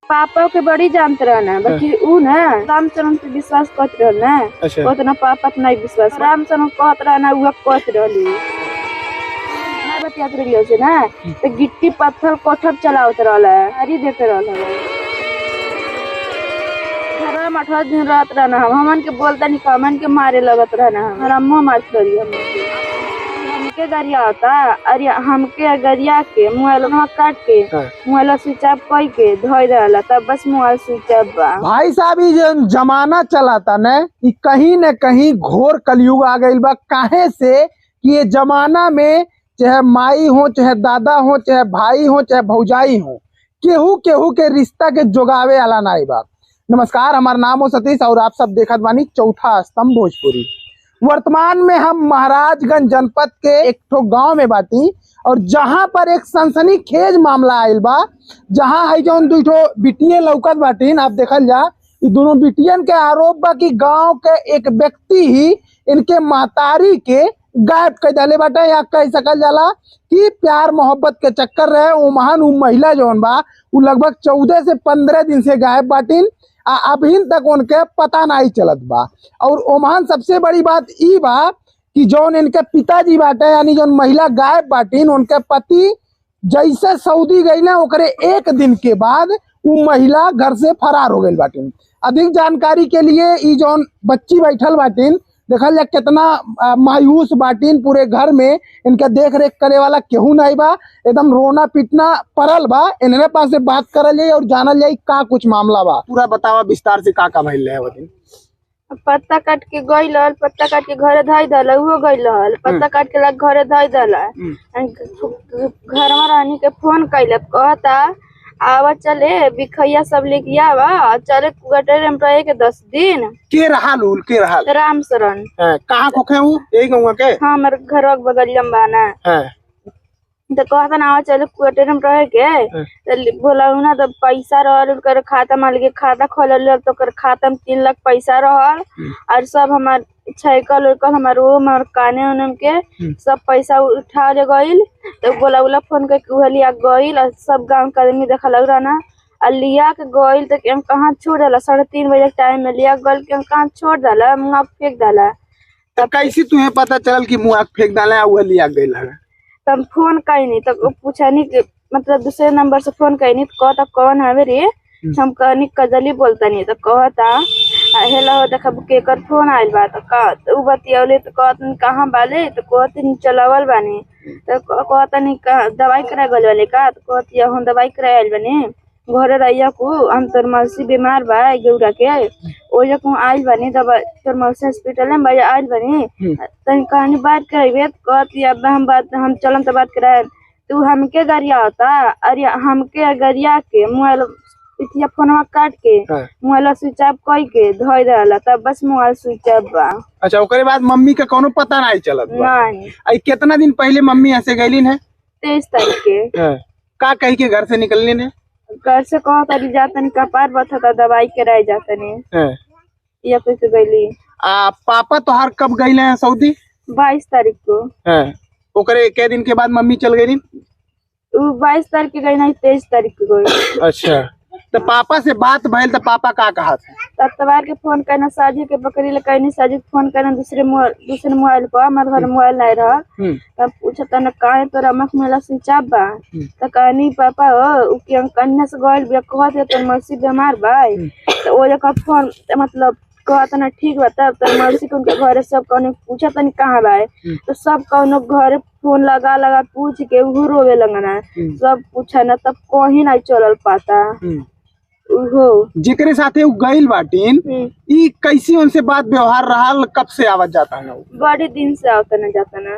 पापा के बड़ी जानते रहना बाकी ऊ ना रामचरण पे विश्वास करत रहना। अच्छा। उतना पापा पे नहीं विश्वास, रामचरण कहत रहना ऊ कहत रहली ना बतियात रहियो से ना तो गिट्टी पत्थर कोठर चलावत रहला हरी देते रहला। घर में 18 दिन रात रहना हमन के बोलता नहीं हमन के मारे लगत रहना हमारा अम्मा मारत रही हमके गरिया होता। अरे हमके गरिया के मोबाइल काट के मोबाइल स्विच ऑफ कई के धोई रहला तब बस मोबाइल स्विच ऑफ बा। भाई साहब ये जमाना चलाता न कहीं न कहीं घोर कलयुग आ गई बा। काहे से कि ये जमाना में चाहे माई हो चाहे दादा हो चाहे भाई हो चाहे भौजाई हो केहू केहू के रिश्ता के जोगावे वाला नाई बा। नमस्कार, हमारा नाम हो सतीश और आप सब देखत बानी चौथा स्तंभ भोजपुरी। वर्तमान में हम महाराजगंज जनपद के एक ठो गांव में बाटी और जहां पर एक सनसनीखेज मामला आयल बा। जहां है जौन दू ठो बिटिया लौकत बाटीन, आप देखल जा ये दोनों बिटियन के आरोप बा कि गांव के एक व्यक्ति ही इनके महतारी के गायब कर दिले बाटे। या कह सकल जाला कि प्यार मोहब्बत के चक्कर रहे उमहन उ महिला जौन बा उ लगभग 14 से 15 दिन से गायब बाटीन। अभी तक उनके पता नहीं चलत बा। और ओमान सबसे बड़ी बात ई बा कि जौन इनके पिताजी बाटे यानी जौन महिला गायब बाटीन उनके पति जैसे सऊदी गई ना ओकरे एक दिन के बाद वो महिला घर से फरार हो गई बाटीन। अधिक जानकारी के लिए ई जौन बच्ची बैठल बाटीन देखल जा कितना मायूस बाटीन। पूरे घर में इनके देख रेख करे वाला केहू नहीं बा, एकदम रोना पीटना पड़ल बा। इन्हें पास से बात करल जाए और जानल जाए का कुछ मामला बा। पूरा बतावा विस्तार से का भइल है। पत्ता काट के गइल, पत्ता काट के घरे धई दल वो गइल, पत्ता काट के लग घरे धई दल। घर में रानी के फोन कैल कहता आवा चले बिखैया सब लेके आवा चले कुगटर में रहे के 10 दिन। के रहा रामचरण कहाँ खोखे हूँ यही कहूँगा के हाँ हमारे घर बगल बाना तो कहता ना चले कुगटर में रहे के बोला ना तो पैसा रहल खाता मान के खाता खोल तो खाता में 3 लाख पैसा रहल और सब हमार साइकिल उइकल हमार काने उन के सब पैसा उठा ले गईल। तो बोला उला फोन करके लिया गईल और सब गाँव का आदमी देखा लग रहा ना और लिया के गईल तो हम कहाँ छोड़ डाला 3:30 बजे टाइम में लिया गईल के हम कहाँ छोड़ डाला मुँह फेंक डाला। तब कैसे तुम्हें पता चल कि मुँह फेंक डाला वो लिया गईल है? तब फोन कही नहीं तो पूछा नहीं मतलब दूसरे नंबर से फोन कही नहीं तो कहता कौन है रे हम कहनी कजली बोलता नहीं तो कहता हेलो देख केकर फोन आयल बा तो बतियौले तो कहत कहाँ बाले तो कहते चलावल बानी तो कहता नहीं दवाई करा गल वाले का तो कहती हम दवाई करा आयल बानी घरे रहिया को हम तोर मौसी बीमार बा गेउरा के ओजा को आयल बानी दवा तोर मौसी हॉस्पिटल में बजा आयल बानी तनी कहानी बात कराइबे तो कहती अब हम चलम तो बात कराए तू हमके गरिया होता। अरे हमके गरिया के मोबाइल पिटिया फोनवा काट के मोबाइल स्विच ऑफ कई के धोई रहला तब बस मोबाइल स्विच ऑफ बा। अच्छा ओकरे बाद मम्मी का कोनो पता नहीं चलत बा? नहीं। आई कितना दिन पहले मम्मी यहाँ से गईलिन है? 23 तारीख के। का कही के घर से निकललिन है? घर से कहा तारी जातन कपार बता दवाई कराए जातन या कैसे गईली। पापा तोहार कब गईले हैं सऊदी? 22 तारीख को। ओकरे के दिन के बाद मम्मी चल गई? 22 तारीख के गई नहीं 23 तारीख को गई। अच्छा तो पापा से बात भइल तो पापा का कहा थे? तब तबार के फोन करना साजी के बकरी ले कहनी साजी फोन करना दूसरे मोबाइल पर हमारे घर मोबाइल नहीं रहा तब पूछा तना काहे तोरा मख मेला स्विच ऑफ बा तो कहनी पापा ओ के कन्या से गइल बिया कहत तो मौसी बीमार बा तो ओ जका फोन मतलब कहता ना ठीक बा तब तो मौसी के उनके घरे सब कौन पूछा तनी कहाँ बा तो सब कौन घरे फोन लगा पूछ के वो रोवे लगना सब पूछा ना तब कहीं नहीं चलल पाता। जेकरे साथे गइल बाटीन ई कैसी उनसे बात व्यवहार रहा कब से आवत जाता है? बड़े दिन से आवता ना जाता ना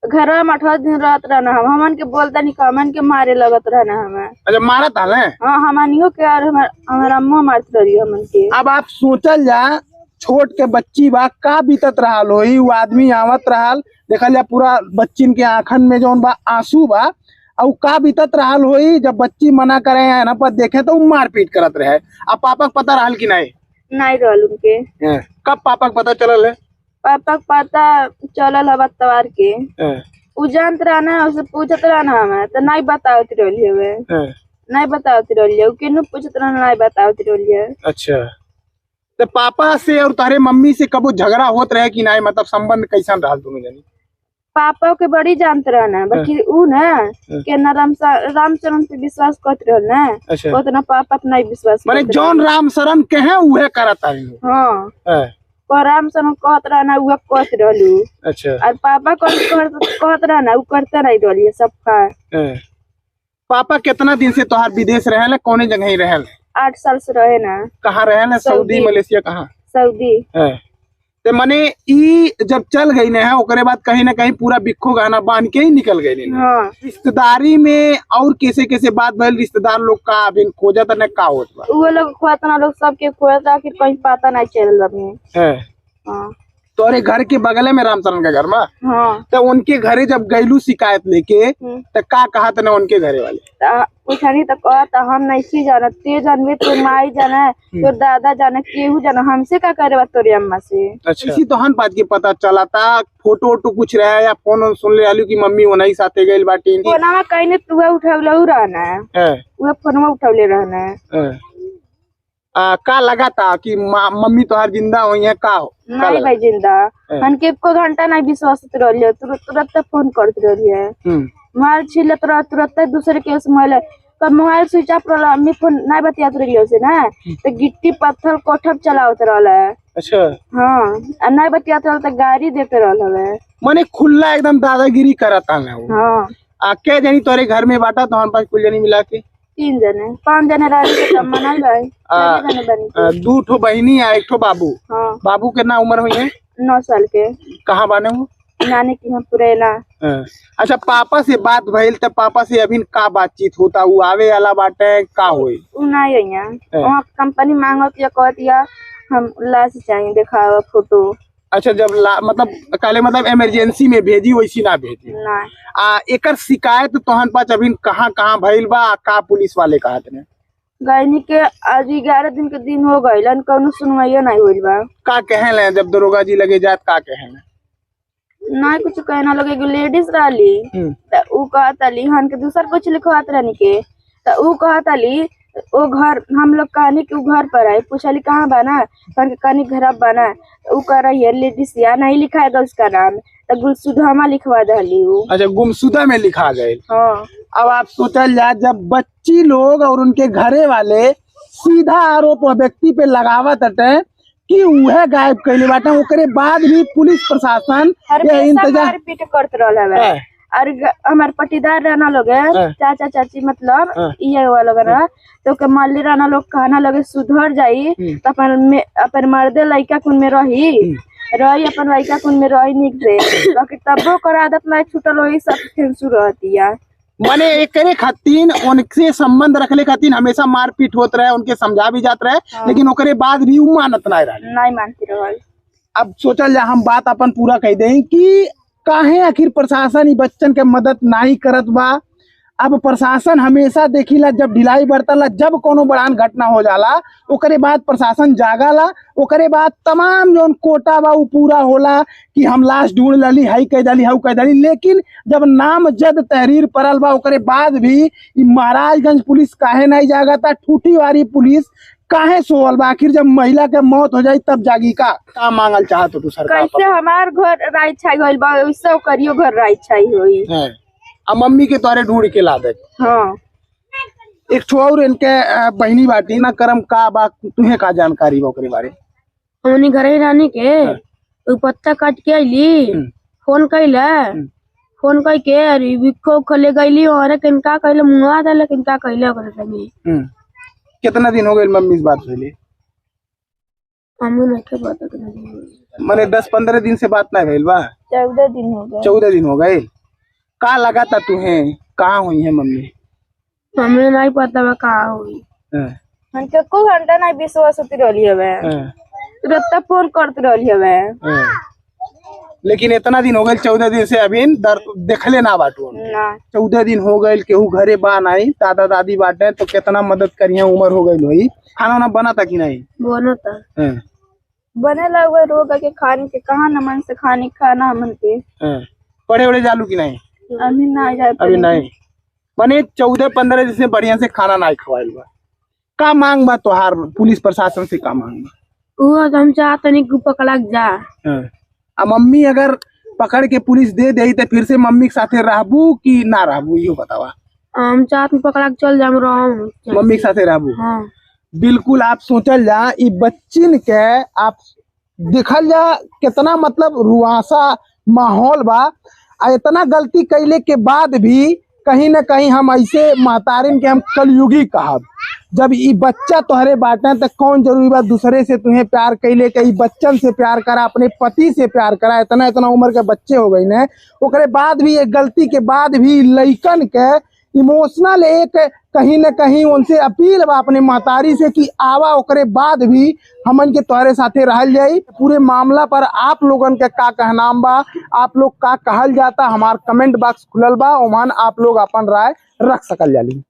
घर में 18 दिन रात रहना हमन के बोलता नहीं हमन के मारे लगत रहना हमें। अच्छा मारत हाल है? हाँ हमनियो के और हमारा अम्मा मारत रही हमन के। अब आप सोचल जा छोट के बच्ची बा का बीतत रहा होई वो आदमी आवत रहा देखल जा पूरा बच्चिन के आंखन में जौन बा आंसू बा और का बीतत रहा होई जब बच्ची मना करे है ना पर देखे तो मारपीट करत रहे। अब पापा को पता रहल कि नहीं रहल उनके? कब पापा को पता चलल है? पापा को पता चलल है तवार के उ जानत रहना उससे पूछत रहना हमें तो नहीं बतावत रही हमें नहीं बतावती रहिए केनु पूछत रहन नहीं बतावती रहिए। अच्छा, तो पापा से और तारे मम्मी से कबो झगड़ा होत रहे कि नहीं, मतलब संबंध कैसन रहा तुम्हें जानी? पापा के बड़ी जानते रहना बाकी ऊ ना के ना रामचरण पे विश्वास करते रहल ना। अच्छा, उतना पापा पे नहीं विश्वास माने करत जौन राम शरण के हैं उहे करत है। हाँ हैं। पर रामचरण कहत रहना ऊ कहत रहलू। अच्छा, और पापा कहत रहना ऊ करते नहीं रहलिए सब का। हैं। पापा कितना दिन से तोहार विदेश रहे, कौने जगह ही रहे? 8 साल से रहे ना। कहाँ रहे? सऊदी मलेशिया कहाँ? सऊदी। है ते मने ई जब चल गई ने है ओकरे बाद कहीं ना कहीं पूरा बिक्खो गाना बांध के ही निकल गई ने। हाँ रिश्तेदारी में और कैसे कैसे बात भइल, रिश्तेदार लोग का अभी खोजत ने का होत बा? वो लोग खोजना लोग सबके खोजता कि कहीं पता नहीं चल अभी। है हाँ तोरे घर के बगले में रामचरण का घर में? हाँ तो उनके घरे जब गईलू शिकायत लेके तो का कहा थे उनके घरे वाले? पूछनी तो कहता हम नहीं जाना, ते जानवे तो माई जाना तो दादा जाना केहू जाना, हमसे का करे तोरी अम्मा से। अच्छा, इसी तो हन बात के पता चला था। फोटो वोटो कुछ रहे या फोन सुन ले आलू की मम्मी वही साथे गई बाटी? फोनमा कहीं ने तू उठवले रहना है, वो फोनमा उठवले रहना है। का लगा था कि मम्मी तो हर जिंदा हुई है का हो? नहीं भाई जिंदा हन के एको घंटा नहीं विश्वास रहिए, तुरंत फोन करते रहिए। मोबाइल छिलत रह तुरंत दूसरे के मोबाइल का मोबाइल स्विच ऑफ रहला, मी फोन नहीं बतियात रहिए से ना तो गिट्टी पत्थर कोठब चलावत रहला है। अच्छा हाँ नहीं बतियात रहल तो गाड़ी देते रहल है। माने खुला एकदम दादागिरी करता है वो। हाँ क्या जानी तोरे घर में बाटा तो हम पास कुल जानी मिला के 3 जने 5 जने रहे तो मनाई भाई 4 जने बनी। 2 ठो बहनी आ 1 ठो बाबू। हाँ बाबू कितना उम्र हुई है? 9 साल के। कहाँ बाने वो? नानी की हम पुरेना। अच्छा, पापा से बात भइल तो पापा से अभी का बातचीत होता? वो आवे वाला बाटे का होई? उ नहीं है यहाँ वहाँ कंपनी मांगत या कहत या हम लाश चाहिए दिखावा फोटो। अच्छा, जब मतलब काले मतलब इमरजेंसी में भेजी वैसी ना भेजी नहीं। एकर शिकायत तोहन पास अभी कहाँ कहाँ भइल बा? का पुलिस वाले कहत ने? गैनी के आज 11 दिन के दिन हो गए कौनो सुनवाइयो नहीं होइल बा। का कहे ले जब दरोगा जी लगे जात का कहे ले? नहीं कुछ कहना लगे एगो लेडीज रहली त ऊ कहतली हन के दूसर कुछ लिखवात रहनी के त ऊ कहतली वो घर हम लोग कहनी कि घर पर है, पूछली कहाँ बना हन के कहनी घर बना। ऊ कह रही है लेडीज या नहीं लिखाएगा उसका नाम तो गुमशुदा लिखवा दली। अच्छा, गुमशुदा में लिखा गए। हाँ अब आप सोचल जा जब बच्ची लोग और उनके घरे वाले सीधा आरोप व्यक्ति पे लगावत हटे कि वह गायब कैले बाटे, ओकरे बाद भी पुलिस प्रशासन ये इंतजार पीट करते रहल है। और हमारे पटीदार रहना लोग है चाचा चाची मतलब ये वाला लगा तो के माली रहना लोग कहना लगे सुधर जाई तो अपन मर्दे लड़का कुन में रही अपन लड़का कुन में रही निक से बाकी तबो कर आदत नहीं छूटल वही सब फेंसू रहती है। माने एकरे खातिर उनसे संबंध रखले खातिर हमेशा मारपीट होत रहे, उनके समझा भी जात रहे लेकिन ओकरे बाद भी उ मानत नहीं मानती रहल। अब सोचल जा हम बात अपन पूरा कह दें कि काहे आखिर प्रशासन ई बच्चन के मदद नहीं करत बा। अब प्रशासन हमेशा देखिला जब ढिलाई बरतला, जब कोनो बड़ान घटना हो जाला ओकरे बाद प्रशासन जागाला, ओकरे बाद तमाम जोन कोटा बा उ पूरा होला कि हम लाश ढूंढ लली हई कह दली हऊ कह दली। लेकिन जब नामजद तहरीर पड़ल बा ओकरे बाद भी महाराजगंज पुलिस काहे नहीं जागता, ठूठी वाली पुलिस काहे सोवल बा? आखिर जब महिला के मौत हो जाई तब जागी का मांगल चाहत तू सरकार? कैसे हमार घर राय छाई होइल बा वैसे करियो घर राय छाई होई। अब मम्मी के तोरे ढूंढ के ला दे। हाँ एक ठो और इनके बहनी बाटी ना करम का बा, तुहे का जानकारी बा ओकरे बारे? हमनी घरे रानी के उ पत्ता काट के आईली फोन कैला फोन कई के अरे बिखो खले गईली और किनका कहले मुंगा दे किनका कहले ओकरे संगे। कितना दिन हो गए मम्मी इस बात भइले? हमू नहीं के पता कितना दिन हो गए। माने 10-15 दिन से बात नहीं भइल बा? 14 दिन हो गए। 14 दिन हो गए। का लगा था तुम्हें कहाँ हुई है मम्मी? हमें नहीं पता बा कहाँ हुई। हम के को घंटा नहीं विश्वास होती रहली हवे तुरंत फोन करते रहली हवे। लेकिन इतना दिन हो गए 14 दिन से अभी देखले ना बाटू ना 14 दिन हो गए केहू घरे बा नहीं, दादा दादी बाटे तो कितना मदद करिए, उम्र हो गई हुई। खाना वाना बना था कि नहीं? बनो था बने लगा रोग के खाने के कहाँ न मन से खाने खाना मन के। पढ़े वढ़े जालू की नहीं? अभी नहीं जाए। अभी नहीं मने 14-15 दिन से बढ़िया से खाना नहीं खवाइल बा। का मांग बा तोहार पुलिस प्रशासन से, का मांग बा? वो तो हम चाहते नहीं कि पकड़ा जा। हाँ। आ मम्मी अगर पकड़ के पुलिस दे दे तो फिर से मम्मी के साथे रहबू कि ना रहबू, यो बतावा। हम चाहते पकड़ा के चल जाम मम्मी के साथे रहबू। हाँ। बिल्कुल आप सोचल जा ई बच्चिन के, आप देखल जा कितना मतलब रुआसा माहौल बा। आ इतना गलती कैले के बाद भी कहीं न कहीं हम ऐसे महतारिन के हम कलयुगी कहब। जब ई बच्चा तोहरे बाटे तो कौन जरूरी बा दूसरे से तुम्हें प्यार कैले के? ई बच्चन से प्यार करा, अपने पति से प्यार करा। इतना इतना उम्र के बच्चे हो गई ने, ओकरे बाद भी एक गलती के बाद भी लइकन के इमोशनल एक कहीं न कहीं उनसे अपील बा अपने महतारी से कि आवा, ओकरे बाद भी हमन के तोहरे साथे रहल जाई। पूरे मामला पर आप लोगन के का कहनाम बा, आप लोग का कहल जाता, हमार कमेंट बॉक्स खुलल बा, ओमान आप लोग अपन राय रख सकल जाली।